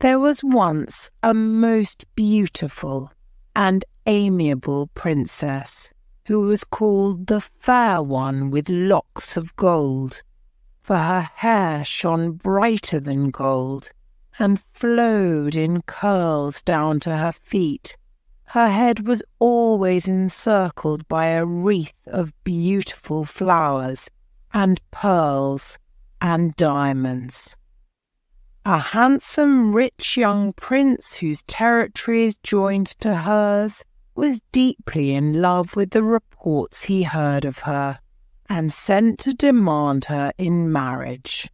There was once a most beautiful and amiable princess who was called the Fair One with Locks of Gold, for her hair shone brighter than gold and flowed in curls down to her feet. Her head was always encircled by a wreath of beautiful flowers and pearls and diamonds. A handsome, rich young prince whose territories joined to hers was deeply in love with the reports he heard of her and sent to demand her in marriage.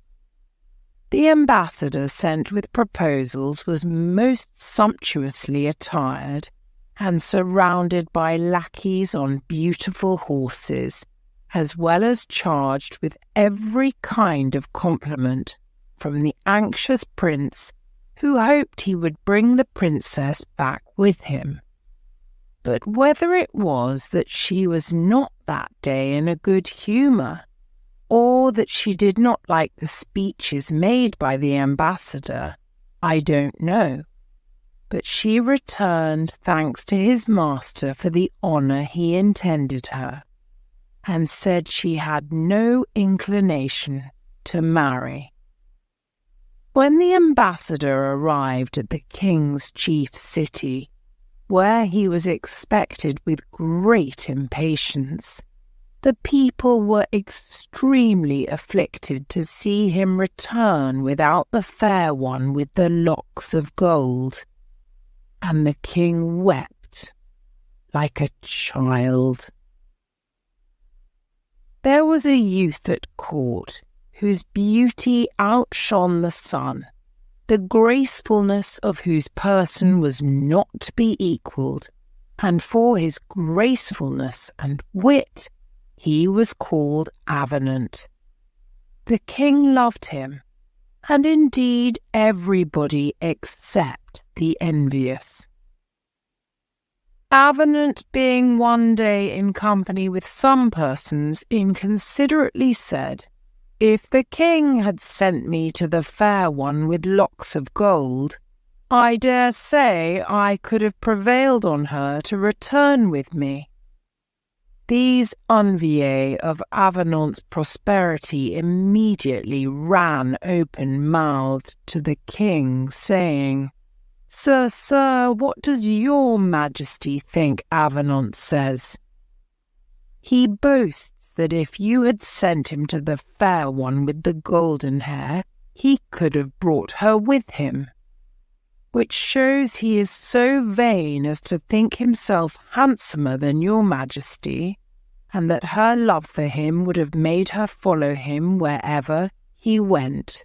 The ambassador sent with proposals was most sumptuously attired and surrounded by lackeys on beautiful horses, as well as charged with every kind of compliment from the anxious prince, who hoped he would bring the princess back with him. But whether it was that she was not that day in a good humour, or that she did not like the speeches made by the ambassador, I don't know. But she returned thanks to his master for the honour he intended her, and said she had no inclination to marry. When the ambassador arrived at the king's chief city, where he was expected with great impatience, the people were extremely afflicted to see him return without the Fair One with the locks of gold, and the king wept like a child. There was a youth at court whose beauty outshone the sun, the gracefulness of whose person was not to be equalled, and for his gracefulness and wit he was called Avenant. The king loved him, and indeed everybody except the envious. Avenant, being one day in company with some persons, inconsiderately said, "If the king had sent me to the Fair One with Locks of Gold, I dare say I could have prevailed on her to return with me." These enviers of Avenant's prosperity immediately ran open-mouthed to the king, saying, Sir, what does your majesty think Avenant says? He boasts that if you had sent him to the Fair One with the golden hair, he could have brought her with him, which shows he is so vain as to think himself handsomer than your majesty, and that her love for him would have made her follow him wherever he went.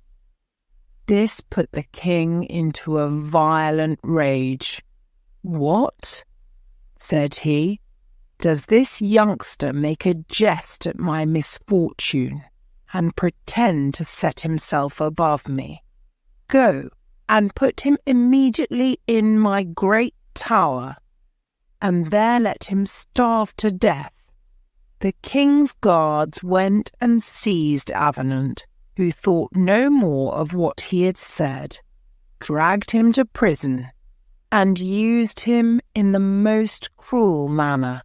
This put the king into a violent rage. "What?" said he. "Does this youngster make a jest at my misfortune and pretend to set himself above me? Go and put him immediately in my great tower, and there let him starve to death." The king's guards went and seized Avenant, who thought no more of what he had said, dragged him to prison, and used him in the most cruel manner.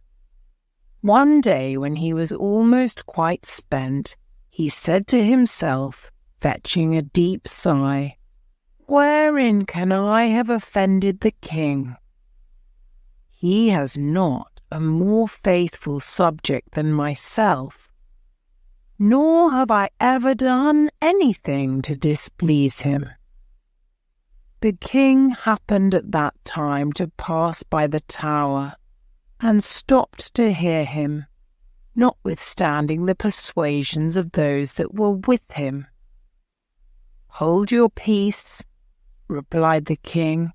One day, when he was almost quite spent, he said to himself, fetching a deep sigh, "Wherein can I have offended the king? He has not a more faithful subject than myself, nor have I ever done anything to displease him." The king happened at that time to pass by the tower, and stopped to hear him, notwithstanding the persuasions of those that were with him. "Hold your peace," replied the king,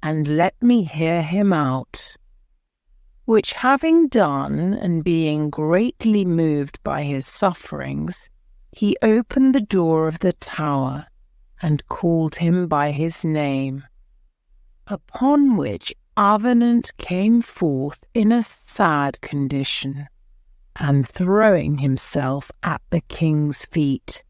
"and let me hear him out." Which having done, and being greatly moved by his sufferings, he opened the door of the tower, and called him by his name. Upon which Avenant came forth in a sad condition, and throwing himself at the king's feet,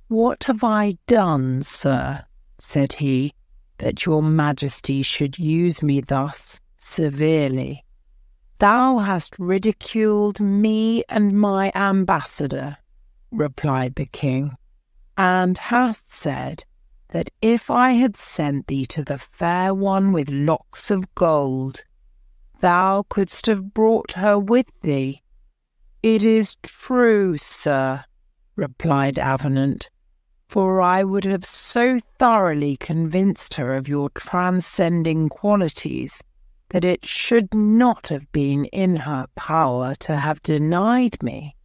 "What have I done, sir?" said he, that your majesty should use me thus severely. Thou hast ridiculed me and my ambassador, replied the king, and hast said that if I had sent thee to the fair one with locks of gold, thou couldst have brought her with thee. It is true, sir, replied Avenant, for I would have so thoroughly convinced her of your transcending qualities that it should not have been in her power to have denied me.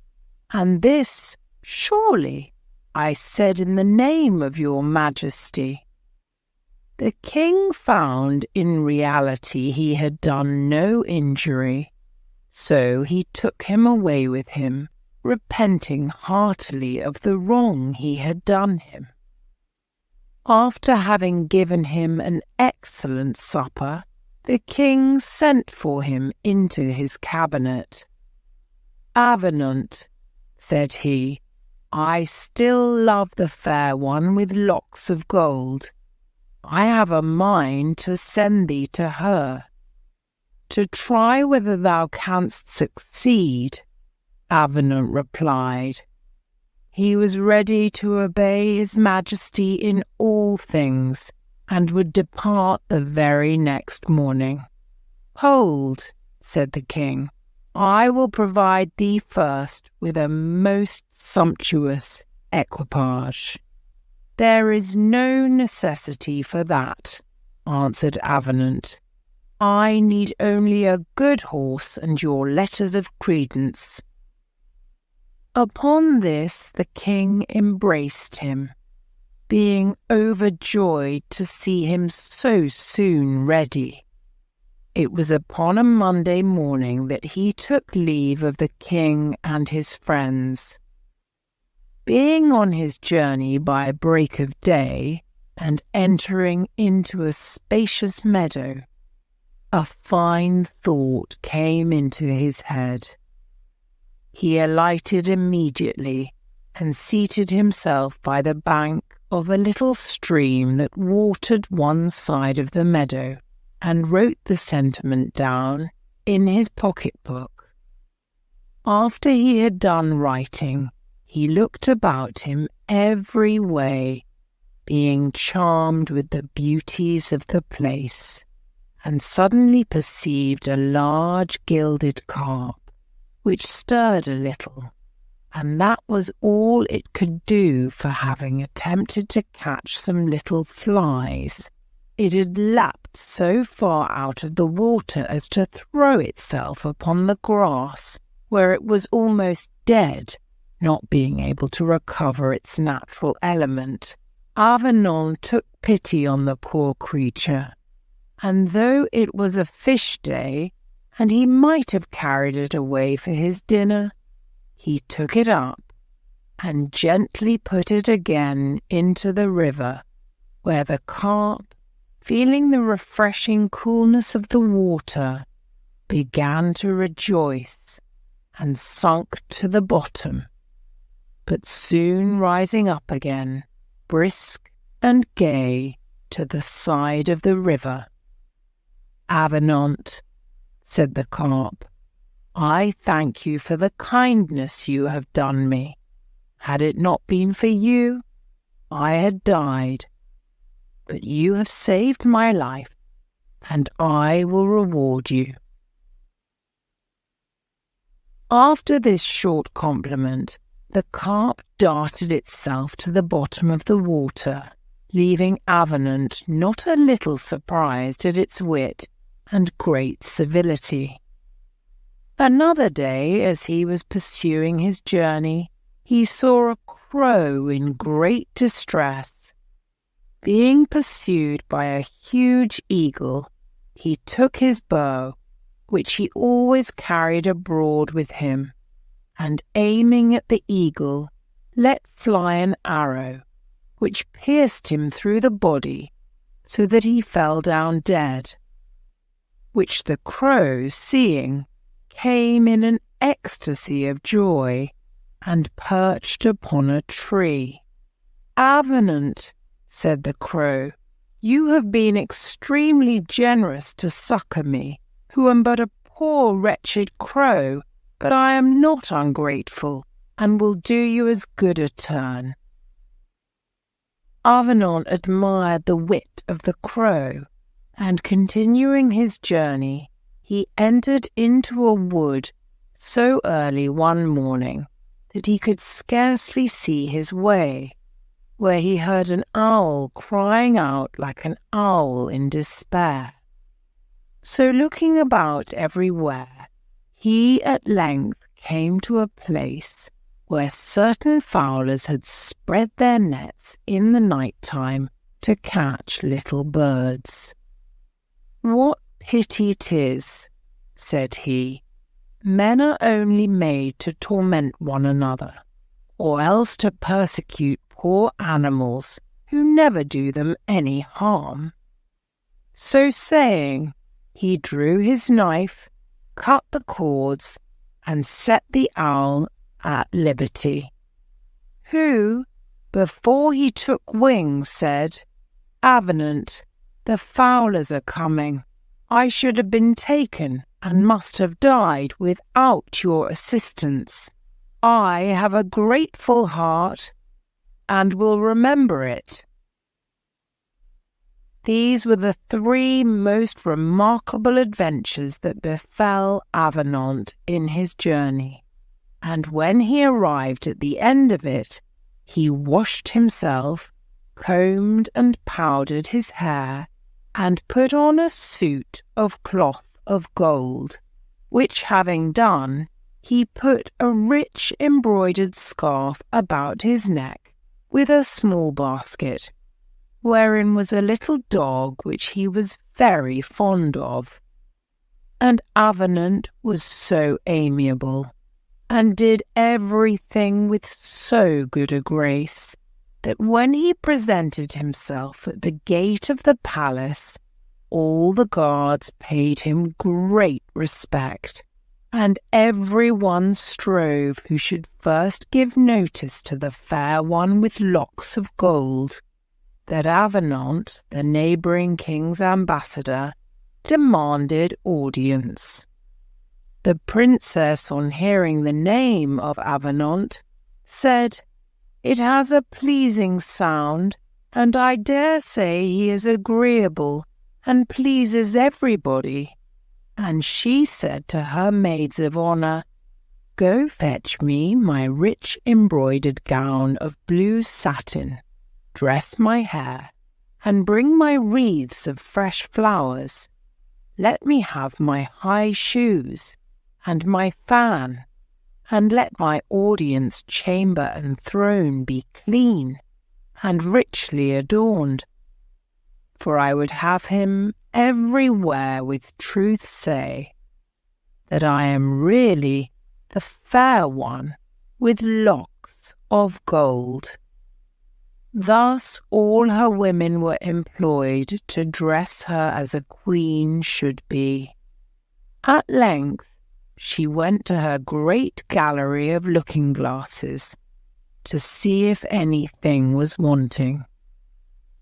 And this, surely, I said in the name of your majesty. The king found in reality he had done no injury, so he took him away with him, repenting heartily of the wrong he had done him. After having given him an excellent supper, the king sent for him into his cabinet. Avenant, said he, I still love the fair one with locks of gold. I have a mind to send thee to her. To try whether thou canst succeed, Avenant replied. He was ready to obey his majesty in all things, and would depart the very next morning. Hold, said the king, I will provide thee first with a most sumptuous equipage. There is no necessity for that, answered Avenant. I need only a good horse and your letters of credence. Upon this the king embraced him, being overjoyed to see him so soon ready. It was upon a Monday morning that he took leave of the king and his friends. Being on his journey by break of day, and entering into a spacious meadow, a fine thought came into his head. He alighted immediately, and seated himself by the bank of a little stream that watered one side of the meadow, and wrote the sentiment down in his pocket-book. After he had done writing, he looked about him every way, being charmed with the beauties of the place, and suddenly perceived a large gilded carp, which stirred a little, and that was all it could do for having attempted to catch some little flies. It had lapped so far out of the water as to throw itself upon the grass, where it was almost dead, not being able to recover its natural element. Avenant took pity on the poor creature, and though it was a fish day, and he might have carried it away for his dinner, he took it up and gently put it again into the river, where the carp, feeling the refreshing coolness of the water, began to rejoice and sunk to the bottom, but soon rising up again, brisk and gay, to the side of the river. Avenant, said the carp, I thank you for the kindness you have done me. Had it not been for you, I had died. But you have saved my life, and I will reward you. After this short compliment, the carp darted itself to the bottom of the water, leaving Avenant not a little surprised at its wit and great civility. Another day, as he was pursuing his journey, he saw a crow in great distress. Being pursued by a huge eagle, he took his bow, which he always carried abroad with him, and aiming at the eagle, let fly an arrow, which pierced him through the body, so that he fell down dead, which the crow, seeing, came in an ecstasy of joy, and perched upon a tree. Avenant, said the crow, You have been extremely generous to succour me, who am but a poor wretched crow, but I am not ungrateful, and will do you as good a turn." Avenant admired the wit of the crow, and continuing his journey, he entered into a wood so early one morning that he could scarcely see his way, where he heard an owl crying out like an owl in despair. So looking about everywhere, he at length came to a place where certain fowlers had spread their nets in the night time to catch little birds. "What pity 'tis," said he, "men are only made to torment one another, or else to persecute poor animals who never do them any harm." So saying, he drew his knife, cut the cords, and set the owl at liberty, who, before he took wing, said, "Avenant, the fowlers are coming. I should have been taken and must have died without your assistance. I have a grateful heart and will remember it." These were the 3 most remarkable adventures that befell Avenant in his journey, and when he arrived at the end of it, he washed himself, combed and powdered his hair, and put on a suit of cloth of gold, which having done, he put a rich embroidered scarf about his neck with a small basket, wherein was a little dog which he was very fond of. And Avenant was so amiable, and did everything with so good a grace, that when he presented himself at the gate of the palace, all the guards paid him great respect, and every one strove who should first give notice to the fair one with locks of gold, that Avenant, the neighbouring king's ambassador, demanded audience. The princess, on hearing the name of Avenant, said, "It has a pleasing sound, and I dare say he is agreeable and pleases everybody." And she said to her maids of honour, "Go fetch me my rich embroidered gown of blue satin, dress my hair, and bring my wreaths of fresh flowers. Let me have my high shoes, and my fan, and let my audience chamber and throne be clean and richly adorned. For I would have him everywhere with truth say that I am really the fair one with locks of gold." Thus all her women were employed to dress her as a queen should be. At length she went to her great gallery of looking-glasses to see if anything was wanting,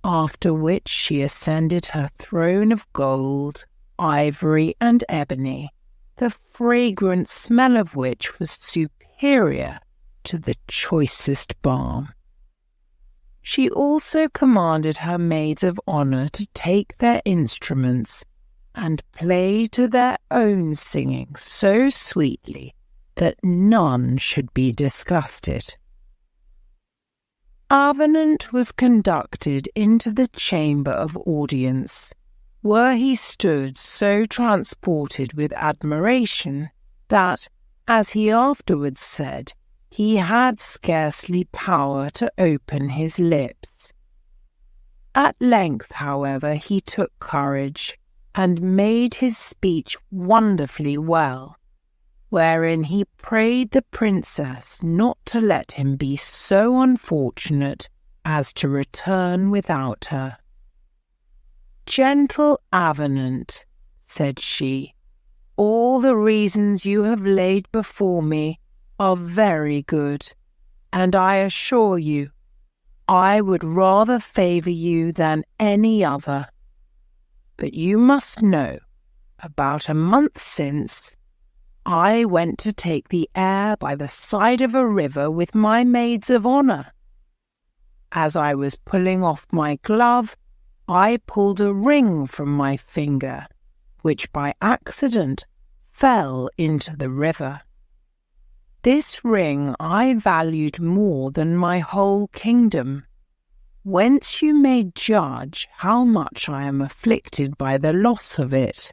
after which she ascended her throne of gold, ivory, and ebony, the fragrant smell of which was superior to the choicest balm. She also commanded her maids of honour to take their instruments and play to their own singing so sweetly that none should be disgusted. Avenant was conducted into the chamber of audience, where he stood so transported with admiration that, as he afterwards said, he had scarcely power to open his lips. At length, however, he took courage, and made his speech wonderfully well, wherein he prayed the princess not to let him be so unfortunate as to return without her. "Gentle Avenant," said she, "all the reasons you have laid before me are very good, and I assure you, I would rather favour you than any other. But you must know, about a month since, I went to take the air by the side of a river with my maids of honour. As I was pulling off my glove, I pulled a ring from my finger, which by accident fell into the river. This ring I valued more than my whole kingdom, whence you may judge how much I am afflicted by the loss of it.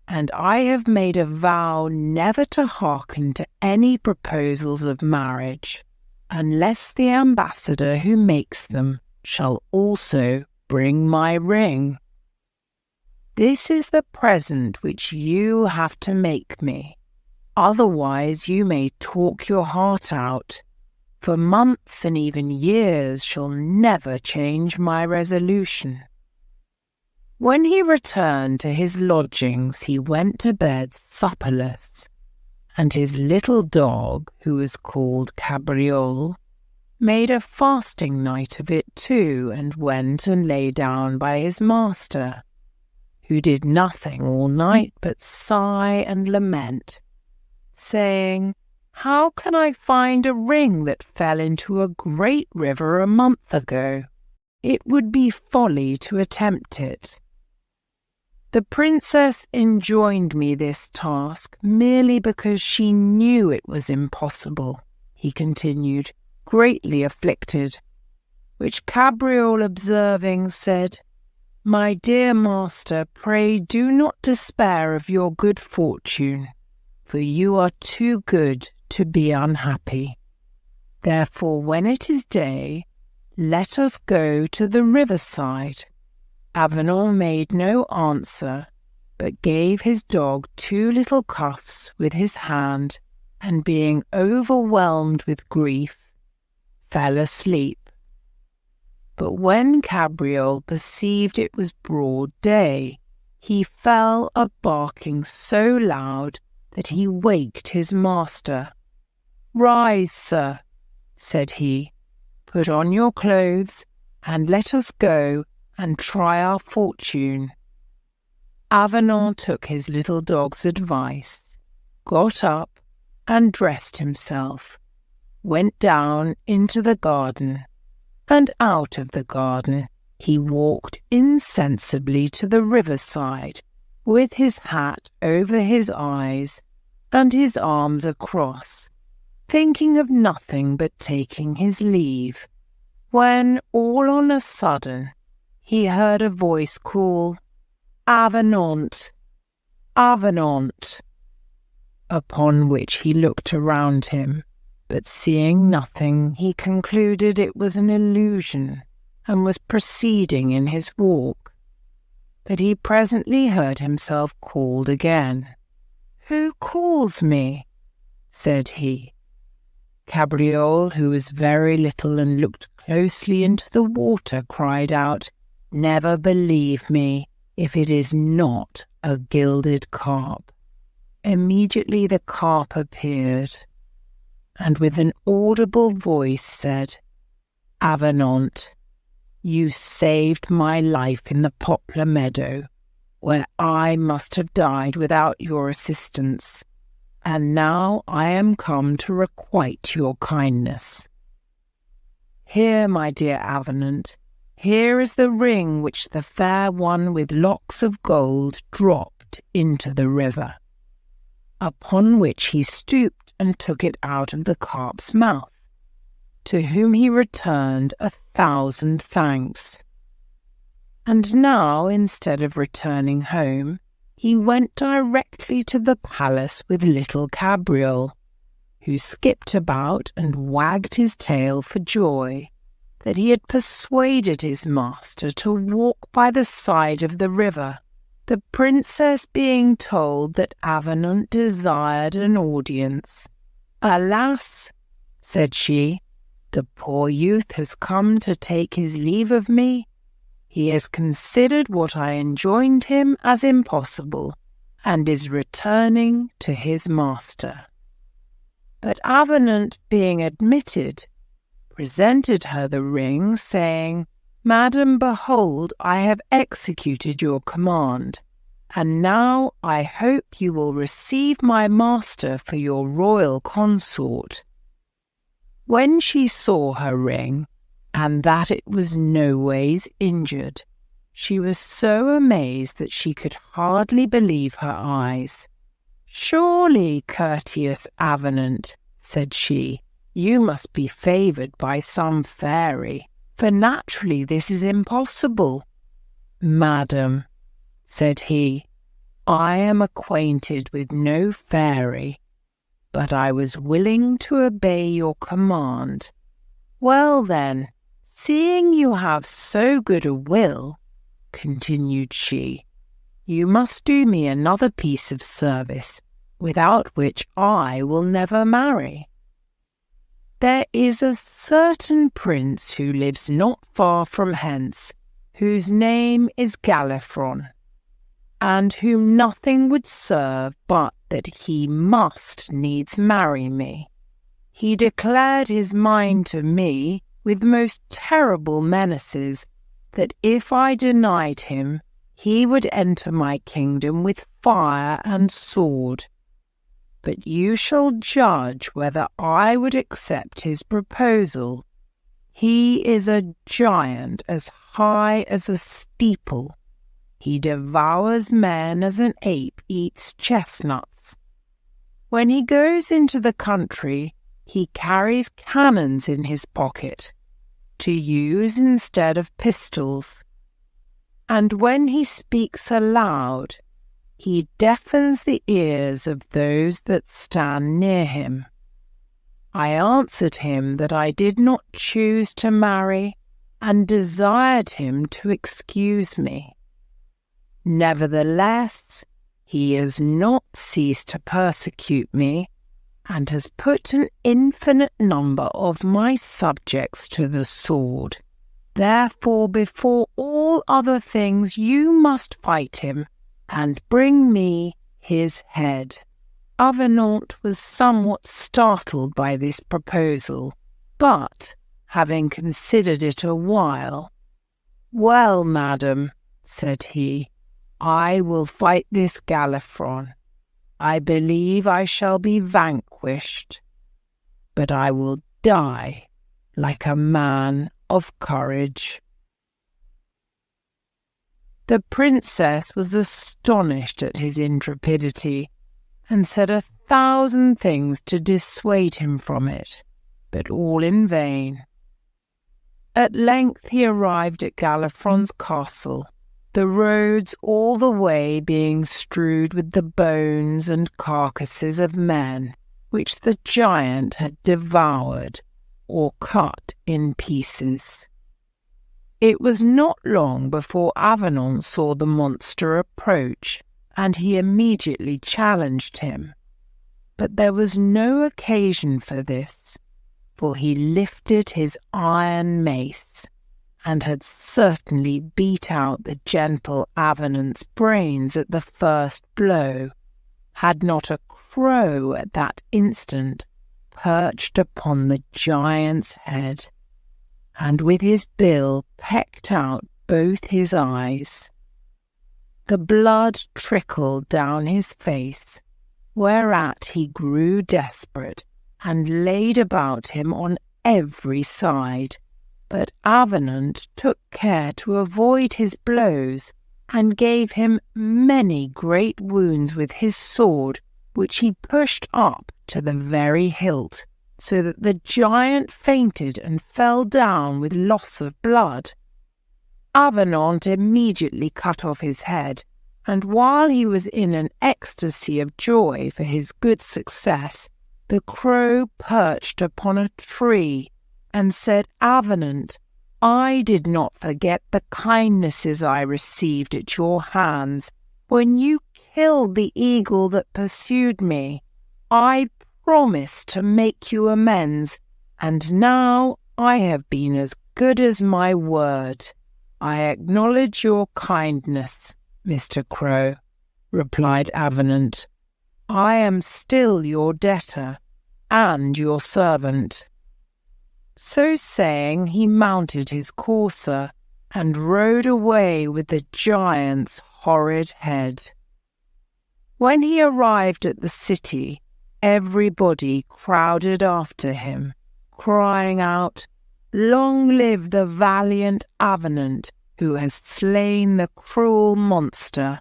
And I have made a vow never to hearken to any proposals of marriage, unless the ambassador who makes them shall also bring my ring. This is the present which you have to make me. Otherwise you may talk your heart out, for months and even years shall never change my resolution." When he returned to his lodgings, he went to bed supperless, and his little dog, who was called Cabriole, made a fasting night of it too, and went and lay down by his master, who did nothing all night but sigh and lament, saying, "How can I find a ring that fell into a great river a month ago? It would be folly to attempt it." The princess enjoined me this task merely because she knew it was impossible, he continued, greatly afflicted, which Cabriole observing said, "My dear master, pray do not despair of your good fortune, for you are too good to be unhappy. Therefore, when it is day, let us go to the riverside." Avenant made no answer, but gave his dog 2 little cuffs with his hand, and being overwhelmed with grief, fell asleep. But when Cabriole perceived it was broad day, he fell a barking so loud that he waked his master. "Rise, sir," said he, "put on your clothes, and let us go and try our fortune." Avenant took his little dog's advice, got up and dressed himself, went down into the garden, and out of the garden he walked insensibly to the riverside, with his hat over his eyes and his arms across, thinking of nothing but taking his leave, when all on a sudden he heard a voice call, "Avenant! Avenant!" Upon which he looked around him, but seeing nothing, he concluded it was an illusion, and was proceeding in his walk. But he presently heard himself called again. "Who calls me?" said he. Cabriole, who was very little and looked closely into the water, cried out, "Never believe me, if it is not a gilded carp." Immediately the carp appeared, and with an audible voice said, "Avenant, you saved my life in the poplar meadow, where I must have died without your assistance, and now I am come to requite your kindness. Here, my dear Avenant, here is the ring which the fair one with locks of gold dropped into the river." Upon which he stooped and took it out of the carp's mouth, to whom he returned 1,000 thanks. And now, instead of returning home, he went directly to the palace with little Cabriole, who skipped about and wagged his tail for joy that he had persuaded his master to walk by the side of the river. The princess being told that Avenant desired an audience, "Alas," said she, "the poor youth has come to take his leave of me. He has considered what I enjoined him as impossible, and is returning to his master." But Avenant, being admitted, presented her the ring, saying, "Madam, behold, I have executed your command, and now I hope you will receive my master for your royal consort." When she saw her ring, and that it was no ways injured, she was so amazed that she could hardly believe her eyes. "Surely, courteous Avenant," said she, "you must be favoured by some fairy, for naturally this is impossible." "Madam," said he, "I am acquainted with no fairy, but I was willing to obey your command." "Well then, seeing you have so good a will," continued she, "you must do me another piece of service, without which I will never marry. There is a certain prince who lives not far from hence, whose name is Galifron, and whom nothing would serve but that he must needs marry me. He declared his mind to me with most terrible menaces, that if I denied him, he would enter my kingdom with fire and sword. But you shall judge whether I would accept his proposal. He is a giant as high as a steeple. He devours men as an ape eats chestnuts. When he goes into the country, he carries cannons in his pocket, to use instead of pistols. And when he speaks aloud, he deafens the ears of those that stand near him. I answered him that I did not choose to marry, and desired him to excuse me. Nevertheless, he has not ceased to persecute me, and has put an infinite number of my subjects to the sword. Therefore, before all other things, you must fight him, and bring me his head." Avenant was somewhat startled by this proposal, but, having considered it a while, "Well, madam," said he, "I will fight this Galifron. I believe I shall be vanquished, but I will die like a man of courage." The princess was astonished at his intrepidity, and said 1,000 things to dissuade him from it, but all in vain. At length he arrived at Galifron's castle, the roads all the way being strewed with the bones and carcasses of men, which the giant had devoured or cut in pieces. It was not long before Avenant saw the monster approach, and he immediately challenged him. But there was no occasion for this, for he lifted his iron mace, and had certainly beat out the gentle Avenant's brains at the first blow, had not a crow at that instant perched upon the giant's head, and with his bill pecked out both his eyes. The blood trickled down his face, whereat he grew desperate, and laid about him on every side. But Avenant took care to avoid his blows, and gave him many great wounds with his sword, which he pushed up to the very hilt, so that the giant fainted and fell down with loss of blood. Avenant immediately cut off his head, and while he was in an ecstasy of joy for his good success, the crow perched upon a tree, and said, "Avenant, I did not forget the kindnesses I received at your hands when you killed the eagle that pursued me. I promised to make you amends, and now I have been as good as my word." "I acknowledge your kindness, Mr. Crow," replied Avenant. "I am still your debtor and your servant." So saying, he mounted his courser and rode away with the giant's horrid head. When he arrived at the city, everybody crowded after him, crying out, "Long live the valiant Avenant who has slain the cruel monster!"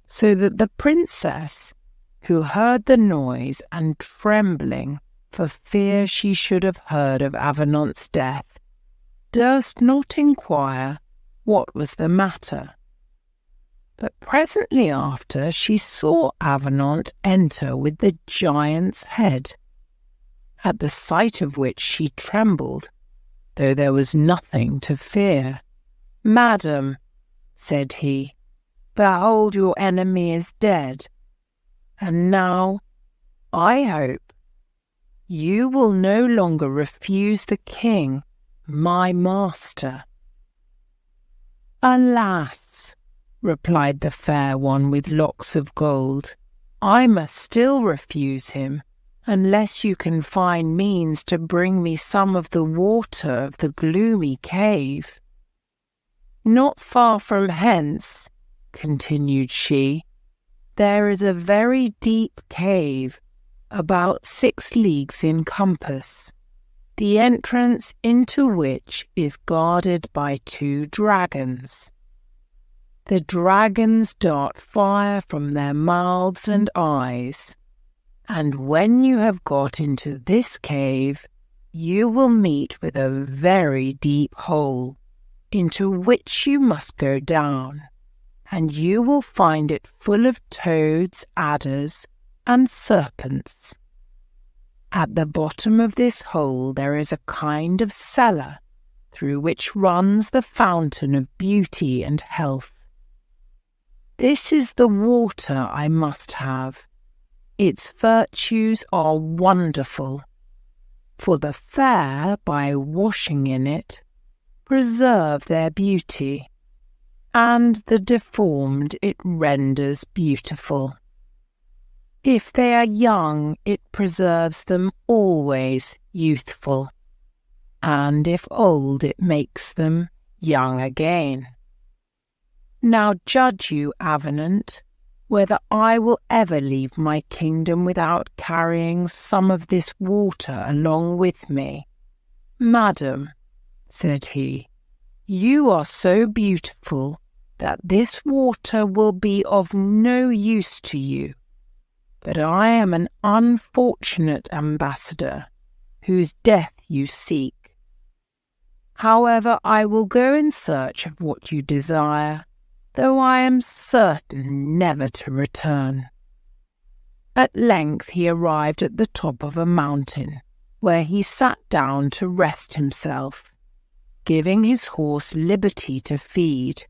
So that the princess, who heard the noise and trembling for fear she should have heard of Avenant's death, durst not inquire what was the matter. But presently after she saw Avenant enter with the giant's head, at the sight of which she trembled, though there was nothing to fear. "Madam," said he, "behold, your enemy is dead, and now, I hope, you will no longer refuse the king, my master." "Alas," replied the fair one with locks of gold, "I must still refuse him, unless you can find means to bring me some of the water of the gloomy cave." "Not far from hence," continued she, "there is a very deep cave, about 6 leagues in compass, the entrance into which is guarded by 2 dragons. The dragons dart fire from their mouths and eyes, and when you have got into this cave, you will meet with a very deep hole, into which you must go down, and you will find it full of toads, adders, and serpents. At the bottom of this hole there is a kind of cellar, through which runs the fountain of beauty and health. This is the water I must have. Its virtues are wonderful, for the fair, by washing in it, preserve their beauty, and the deformed it renders beautiful. If they are young, it preserves them always youthful, and if old, it makes them young again. Now judge you, Avenant, whether I will ever leave my kingdom without carrying some of this water along with me." "Madam," said he, "you are so beautiful that this water will be of no use to you, but I am an unfortunate ambassador whose death you seek. However, I will go in search of what you desire, though I am certain never to return." At length he arrived at the top of a mountain, where he sat down to rest himself, giving his horse liberty to feed,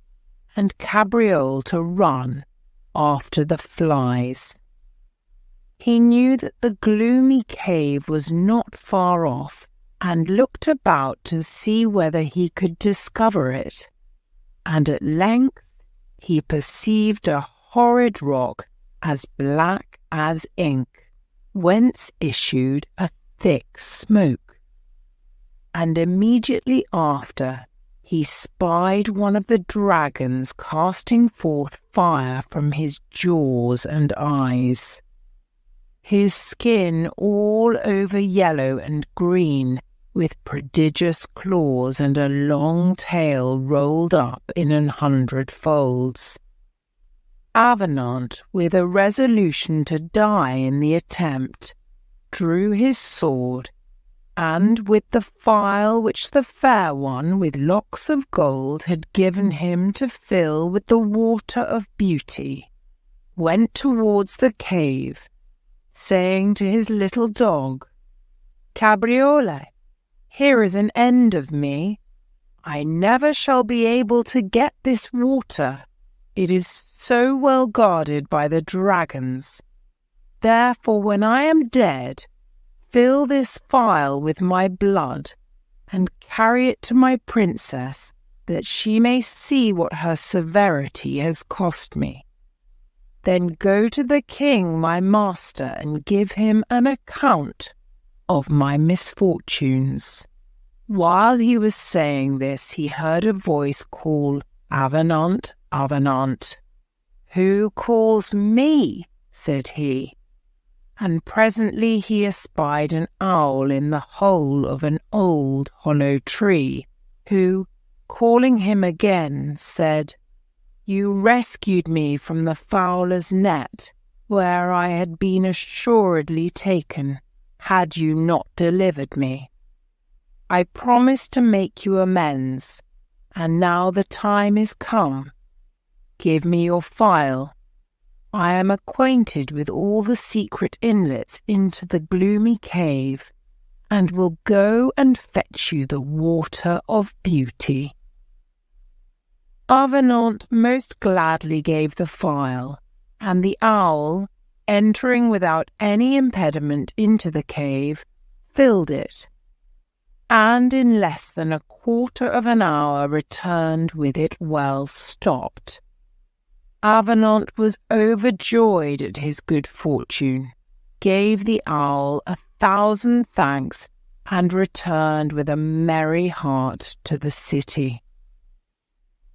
and Cabriole to run after the flies. He knew that the gloomy cave was not far off, and looked about to see whether he could discover it, and at length he perceived a horrid rock as black as ink, whence issued a thick smoke. And immediately after he spied one of the dragons casting forth fire from his jaws and eyes. His skin all over yellow and green, with prodigious claws and a long tail rolled up in 100 folds. Avenant, with a resolution to die in the attempt, drew his sword, and with the phial which the fair one with locks of gold had given him to fill with the water of beauty, went towards the cave, saying to his little dog, "Cabriole, here is an end of me. I never shall be able to get this water. It is so well guarded by the dragons. Therefore, when I am dead, fill this phial with my blood, and carry it to my princess, that she may see what her severity has cost me. Then go to the king, my master, and give him an account of my misfortunes." While he was saying this, he heard a voice call, "Avenant, Avenant." "Who calls me?" said he. And presently he espied an owl in the hole of an old hollow tree, who, calling him again, said, "You rescued me from the fowler's net, where I had been assuredly taken, had you not delivered me. I promised to make you amends, and now the time is come. Give me your phial. I am acquainted with all the secret inlets into the gloomy cave, and will go and fetch you the water of beauty." Avenant most gladly gave the phial, and the owl, entering without any impediment into the cave, filled it, and in less than a quarter of an hour returned with it well stopped. Avenant was overjoyed at his good fortune, gave the owl 1,000 thanks, and returned with a merry heart to the city.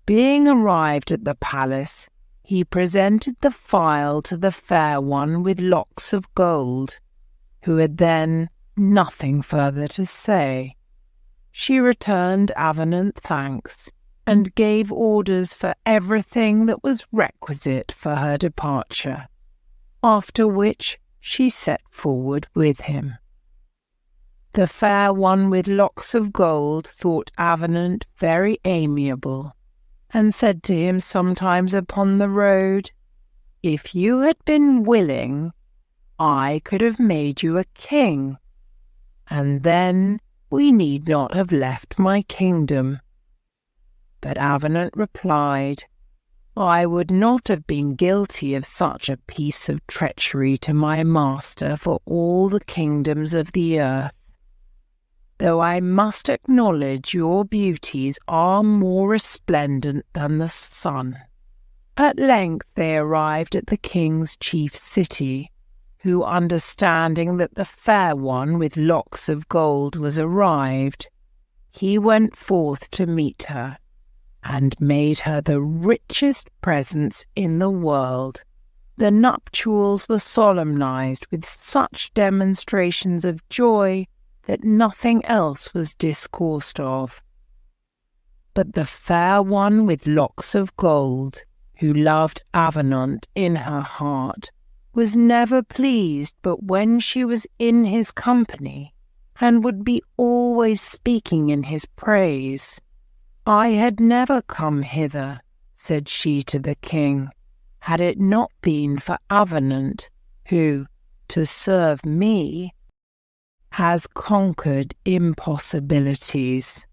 Being arrived at the palace, he presented the phial to the fair one with locks of gold, who had then nothing further to say. She returned Avenant thanks, and gave orders for everything that was requisite for her departure, after which she set forward with him. The fair one with locks of gold thought Avenant very amiable, and said to him sometimes upon the road, "If you had been willing, I could have made you a king, and then we need not have left my kingdom." But Avenant replied, "I would not have been guilty of such a piece of treachery to my master for all the kingdoms of the earth, though I must acknowledge your beauties are more resplendent than the sun." At length they arrived at the king's chief city, who, understanding that the fair one with locks of gold was arrived, he went forth to meet her, and made her the richest presents in the world. The nuptials were solemnized with such demonstrations of joy that nothing else was discoursed of. But the fair one with locks of gold, who loved Avenant in her heart, was never pleased but when she was in his company, and would be always speaking in his praise. "I had never come hither," said she to the king, "had it not been for Avenant, who, to serve me, has conquered impossibilities.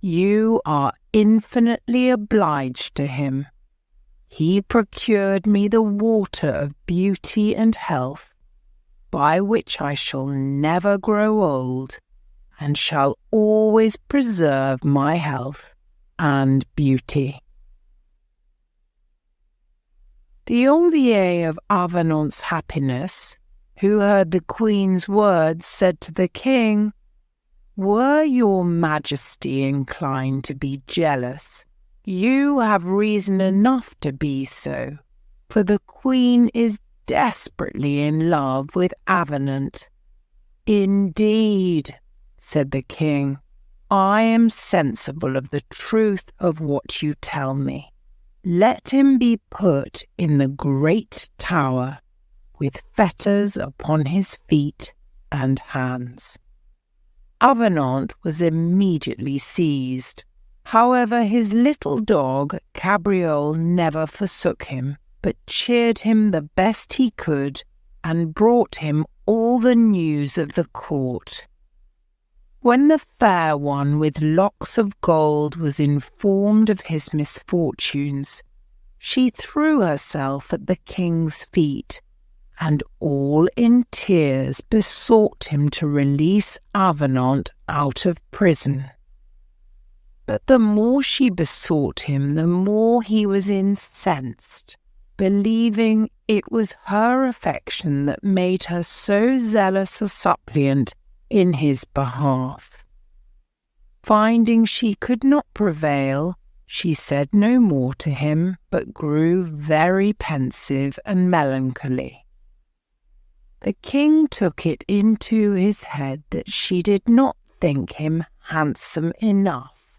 You are infinitely obliged to him. He procured me the water of beauty and health, by which I shall never grow old, and shall always preserve my health and beauty." The envier of Avenant's happiness, who heard the queen's words, said to the king, "Were your majesty inclined to be jealous, you have reason enough to be so, for the queen is desperately in love with Avenant." "Indeed," said the king, "I am sensible of the truth of what you tell me. Let him be put in the great tower, with fetters upon his feet and hands." Avenant was immediately seized. However, his little dog, Cabriole, never forsook him, but cheered him the best he could, and brought him all the news of the court. When the fair one with locks of gold was informed of his misfortunes, she threw herself at the king's feet, and all in tears besought him to release Avenant out of prison. But the more she besought him, the more he was incensed, believing it was her affection that made her so zealous a suppliant in his behalf. Finding she could not prevail, she said no more to him, but grew very pensive and melancholy. The king took it into his head that she did not think him handsome enough,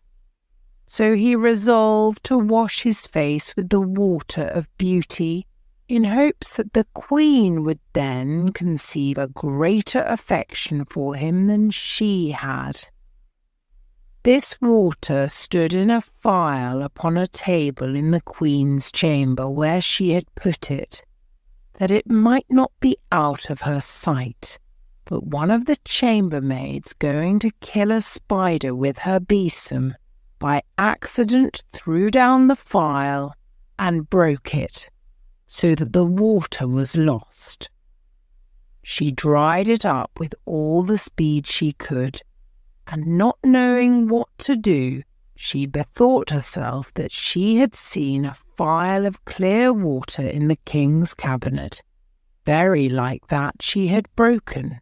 so he resolved to wash his face with the water of beauty, in hopes that the queen would then conceive a greater affection for him than she had. This water stood in a phial upon a table in the queen's chamber where she had put it, that it might not be out of her sight. But one of the chambermaids, going to kill a spider with her besom, by accident threw down the phial and broke it, so that the water was lost. She dried it up with all the speed she could, and not knowing what to do, she bethought herself that she had seen a phial of clear water in the king's cabinet, very like that she had broken.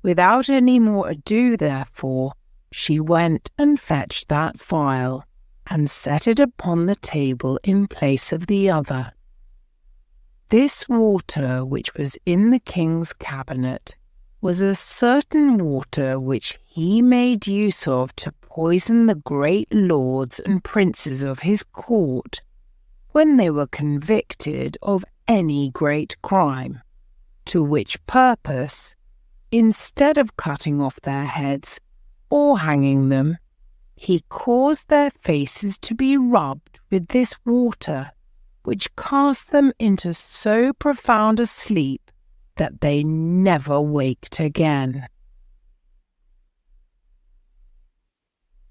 Without any more ado, therefore, she went and fetched that phial, and set it upon the table in place of the other. This water, which was in the king's cabinet, was a certain water which he made use of to poison the great lords and princes of his court when they were convicted of any great crime, to which purpose, instead of cutting off their heads or hanging them, he caused their faces to be rubbed with this water, which cast them into so profound a sleep that they never waked again.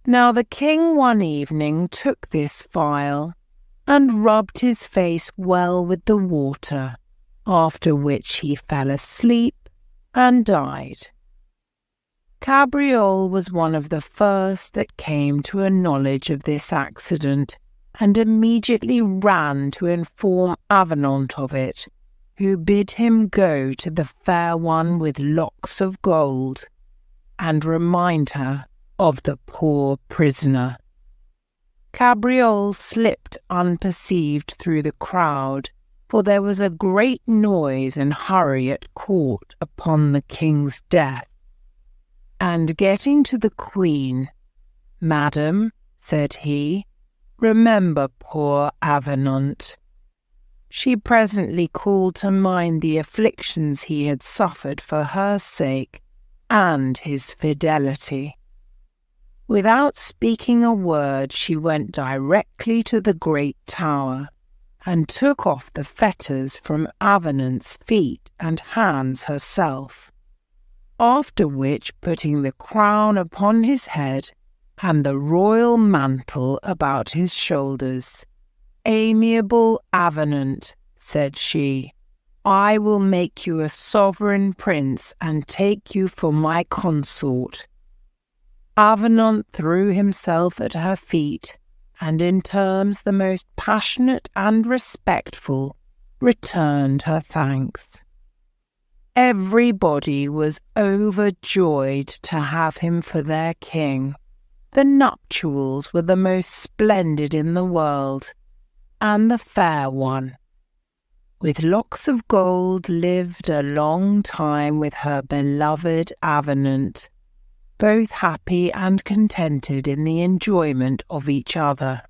Now the king one evening took this phial and rubbed his face well with the water, after which he fell asleep and died. Cabriole was one of the first that came to a knowledge of this accident, and immediately ran to inform Avenant of it, who bid him go to the fair one with locks of gold, and remind her of the poor prisoner. Cabriole slipped unperceived through the crowd, for there was a great noise and hurry at court upon the king's death. And getting to the queen, "Madam," said he, "remember poor Avenant." She presently called to mind the afflictions he had suffered for her sake and his fidelity. Without speaking a word, she went directly to the great tower, and took off the fetters from Avenant's feet and hands herself, after which, putting the crown upon his head and the royal mantle about his shoulders, "Amiable Avenant," said she, "I will make you a sovereign prince and take you for my consort." Avenant threw himself at her feet, and in terms the most passionate and respectful returned her thanks. Everybody was overjoyed to have him for their king. The nuptials were the most splendid in the world, and the fair one, with locks of gold, lived a long time with her beloved Avenant, both happy and contented in the enjoyment of each other.